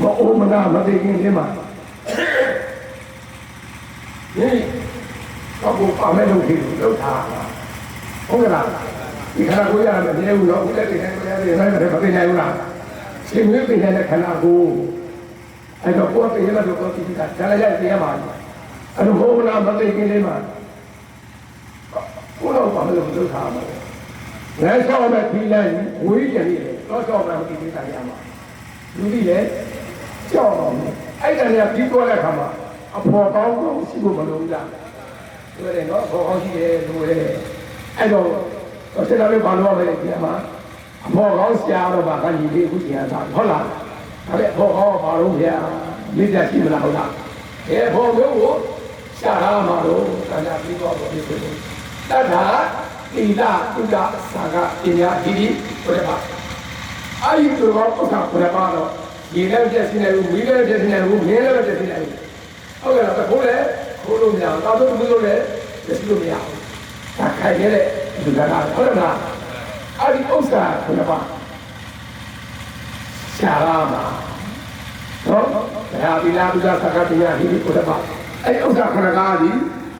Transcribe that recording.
မအိုမနာမသိခင်လေးမှာဒီတော့ဘာမဲ့လို့ဖြစ်လို့လောက်ထားဟုတ်ကလားဒီခန္ဓာကိုယ်ရတယ်မသိဘူးတော့ဦးလက်တွေနဲ့ကိုယ်ရတယ်နိုင်တယ်မသိနိုင်ဘူးလားရှင်ဝိပိနေတဲ့ခန္ဓာကိုယ်အဲ့တော့ကိုယ်ပြင်ရတော့ကိုယ်သိတာဒါလည်းရပြရမှာအဲ့တော့ဟောနာမသိခင်လေးမှာဘုရားဘာလို့လောက်ထားမှာလဲလဲဆောက်မဲ့ဒီလိုက်ဝေးကြည့်တယ်တော့ဆောက်မဲ့ဒီကိစ္စရမှာလူကြီးလေကြောက်တော့အဲ့ဒါလည်းပြီးသွားတဲ့ခါမှာအဖော်ကောင်းကောင်းရှိဖို့မလိုဘူးလားတွေ့တယ်နော်အဖော်ကောင်းရှိတယ်လူတွေအဲ့တော့ဆက်လာလို့ဘာလို့ရမလဲဒီမှာအဖော်ကောင်းဆရာတော့ဗာကညီလေးခုကျန်တာဟုတ်လားဒါပေမဲ့အဖော်ကောင်းဘာလို့ဗျာမိစ္ဆာရှိမလားဟုတ်လားအဖော်မျိုးကိုရှာရမှာတော့ဒါကြပြီးတော့ပြောဖြစ်တယ်တထာတိတာဥဒ္ဒသာကပညာဒီဒီဆိုတဲ့ပါအာယုတော်ကောဥစ္စာဘယ်ပါတော့ဒီလည်းပြည့်စည်နေဘူးမိလည်းပြည့်စည်နေဘူးမင်းလည်းပြည့်စည်နေဘူးဟုတ်ကဲ့လားတခိုးလည်းခိုးလို့မရဘူးတောက်လို့ဘူးလို့လည်းပြည့်စည်လို့မရဘူးဒါခိုင်နေတဲ့ဒီကနာဟုတ်တယ်လားအဲ့ဒီဥစ္စာဘယ်ပါရှာရမှာနော်ဒါဟာဒီလားဥစ္စာသက္ကတိယဟိဒီဥစ္စာပါအဲ့ဥစ္စာခဏကားဒီ